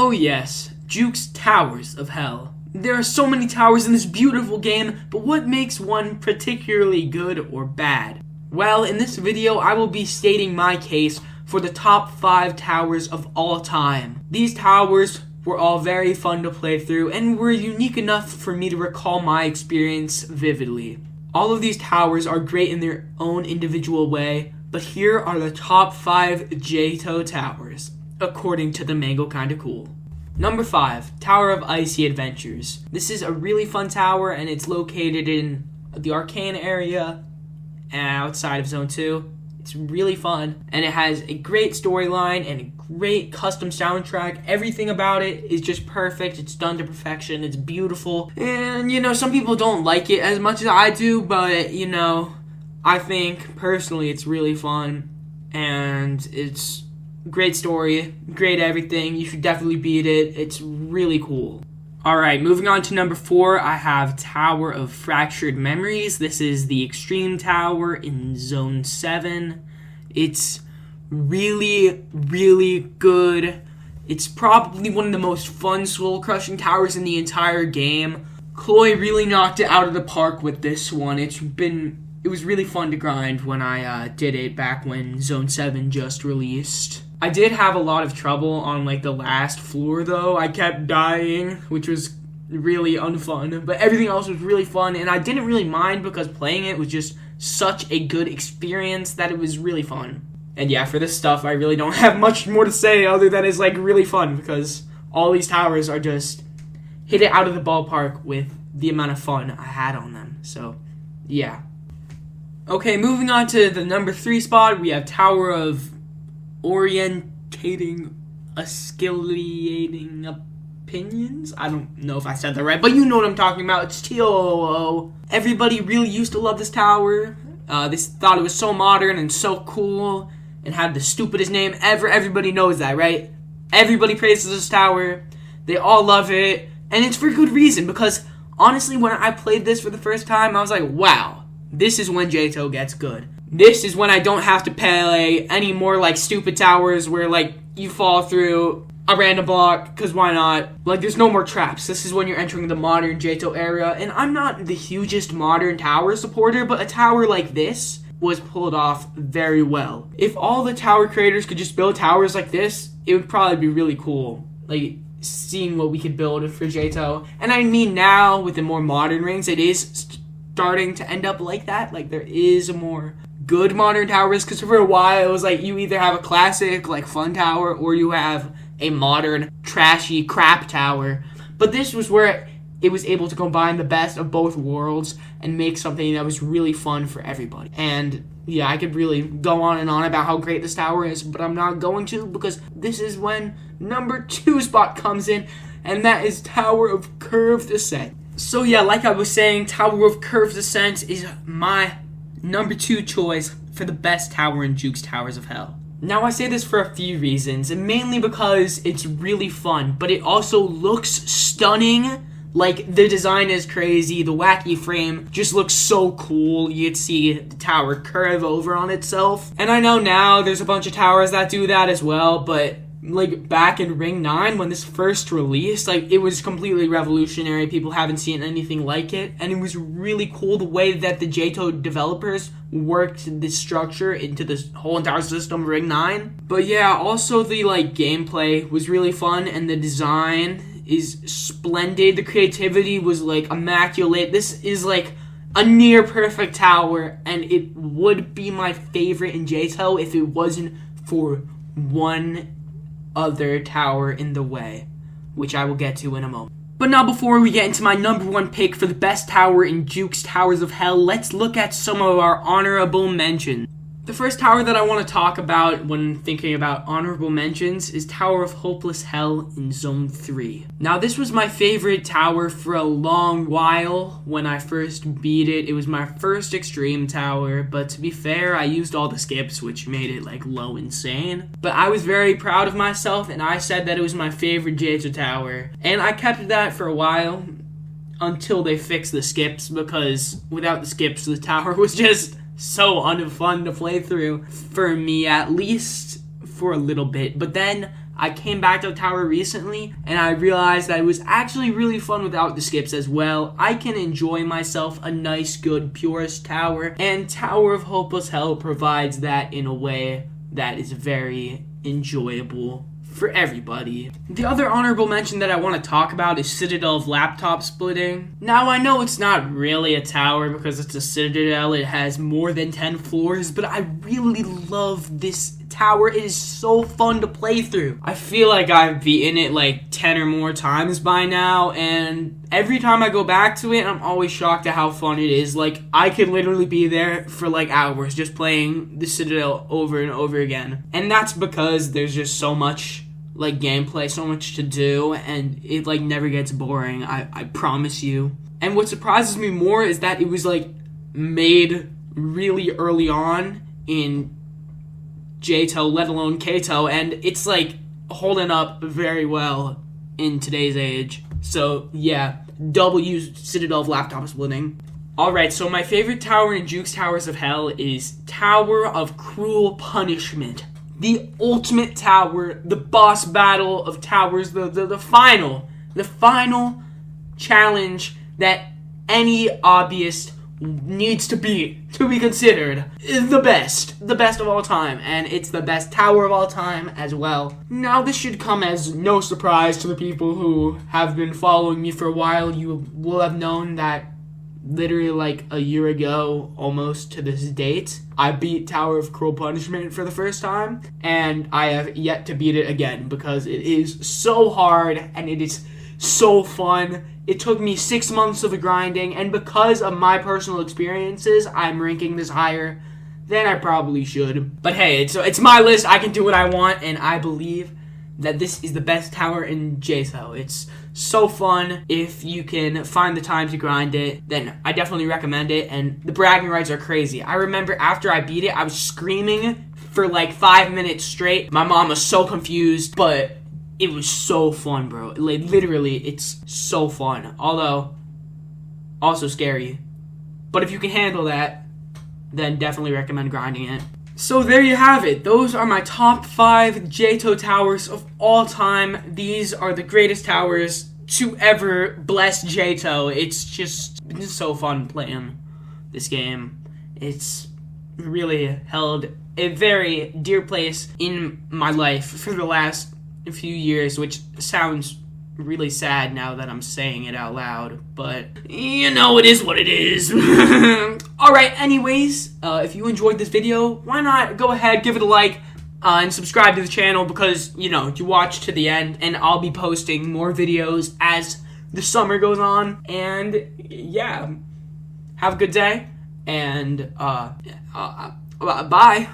Oh yes, Juke's Towers of Hell. There are so many towers in this beautiful game, but what makes one particularly good or bad? Well, in this video, I will be stating my case for the top 5 towers of all time. These towers were all very fun to play through and were unique enough for me to recall my experience vividly. All of these towers are great in their own individual way, but here are the top 5 JTOH towers, according to the Mango Kinda Cool. Number 5, Tower of Icy Adventures. This is a really fun tower, and it's located in the Arcane area outside of Zone 2. It's really fun, and it has a great storyline and a great custom soundtrack. Everything about it is just perfect. It's done to perfection. It's beautiful. And, some people don't like it as much as I do, but, I think, personally, it's really fun, and it's great story, great everything. You should definitely beat it. It's really cool. Alright, moving on to number 4, I have Tower of Fractured Memories. This is the Extreme Tower in Zone 7. It's really, really good. It's probably one of the most fun soul-crushing towers in the entire game. Chloe really knocked it out of the park with this one. It was really fun to grind when I did it back when Zone 7 just released. I did have a lot of trouble on, the last floor, though. I kept dying, which was really unfun. But everything else was really fun, and I didn't really mind because playing it was just such a good experience that it was really fun. And yeah, for this stuff, I really don't have much more to say other than it's, really fun because all these towers are just hit it out of the ballpark with the amount of fun I had on them. So, yeah. Okay, moving on to the number 3 spot, we have Tower of Escalating Opinions? I don't know if I said that right, but you know what I'm talking about. It's JTOH. Everybody really used to love this tower. They thought it was so modern and so cool and had the stupidest name ever. Everybody knows that, right? Everybody praises this tower. They all love it, and it's for good reason because, honestly, when I played this for the first time, I was like, wow, this is when JTOH gets good. This is when I don't have to play any more, stupid towers where, you fall through a random block, because why not? There's no more traps. This is when you're entering the modern JTOH era, and I'm not the hugest modern tower supporter, but a tower like this was pulled off very well. If all the tower creators could just build towers like this, it would probably be really cool. Seeing what we could build for JTOH. And I mean now, with the more modern rings, it is starting to end up like that. There is a more good modern towers, because for a while it was you either have a classic fun tower or you have a modern trashy crap tower, but this was where it was able to combine the best of both worlds and make something that was really fun for everybody. And yeah, I could really go on and on about how great this tower is, but I'm not going to, because this is when number 2 spot comes in, and that is Tower of Curved Ascent. So yeah, like I was saying, Tower of Curved Ascent is my number 2 choice for the best tower in Juke's Towers of Hell. Now, I say this for a few reasons, and mainly because it's really fun, but it also looks stunning. The design is crazy, the wacky frame just looks so cool. You can see the tower curve over on itself. And I know now there's a bunch of towers that do that as well, but back in Ring 9 when this first released, it was completely revolutionary. People haven't seen anything like it, and it was really cool the way that the JTOH developers worked this structure into this whole entire system of Ring 9. But yeah, also the gameplay was really fun, and the design is splendid. The creativity was immaculate. This is a near perfect tower, and it would be my favorite in JTOH if it wasn't for one other tower in the way, which I will get to in a moment. But now, before we get into my number 1 pick for the best tower in Juke's Towers of Hell, let's look at some of our honorable mentions. The first tower that I want to talk about when thinking about honorable mentions is Tower of Hopeless Hell in Zone 3. Now, this was my favorite tower for a long while. When I first beat it, it was my first extreme tower, but to be fair, I used all the skips, which made it low insane. But I was very proud of myself, and I said that it was my favorite JTOH tower, and I kept that for a while until they fixed the skips, because without the skips, the tower was just so unfun to play through, for me at least, for a little bit. But then I came back to the tower recently, and I realized that it was actually really fun without the skips as well. I can enjoy myself a nice, good, purest tower, and Tower of Hopeless Hell provides that in a way that is very enjoyable for everybody. The other honorable mention that I want to talk about is Citadel of laptop splitting. Now, I know it's not really a tower because it's a citadel, it has more than 10 floors, but I really love this tower. It is so fun to play through. I feel like I've beaten it like 10 or more times by now, and every time I go back to it, I'm always shocked at how fun it is. Like, I could literally be there for like hours just playing the Citadel over and over again. And that's because there's just so much like gameplay, so much to do, and it like never gets boring, I promise you. And what surprises me more is that it was like made really early on in JTOH, let alone KTOH, and it's like holding up very well in today's age. So yeah, W Citadel of laptop splitting. Alright, so my favorite tower in Juke's Towers of Hell is Tower of Cruel Punishment. The ultimate tower, the boss battle of towers, the final challenge that any hobbyist needs to be considered the best of all time, and it's the best tower of all time as well. Now, this should come as no surprise to the people who have been following me for a while. You will have known that literally like a year ago, almost to this date, I beat Tower of Cruel Punishment for the first time, and I have yet to beat it again because it is so hard and it is so fun. It took me 6 months of grinding, and because of my personal experiences, I'm ranking this higher than I probably should. But hey, it's my list, I can do what I want, and I believe that this is the best tower in JTOH. It's so fun. If you can find the time to grind it, then I definitely recommend it, and the bragging rights are crazy. I remember after I beat it, I was screaming for like 5 minutes straight. My mom was so confused, but it was so fun, bro. Like, literally, it's so fun. Although, also scary. But if you can handle that, then definitely recommend grinding it. So there you have it. Those are my top 5 JTOH towers of all time. These are the greatest towers to ever bless JTOH. It's just so fun playing this game. It's really held a very dear place in my life for the last few years, which sounds really sad now that I'm saying it out loud, but you know, it is what it is. Alright, anyways, if you enjoyed this video, why not go ahead, give it a like, and subscribe to the channel, because, you know, you watch to the end, and I'll be posting more videos as the summer goes on, and yeah, have a good day, and bye.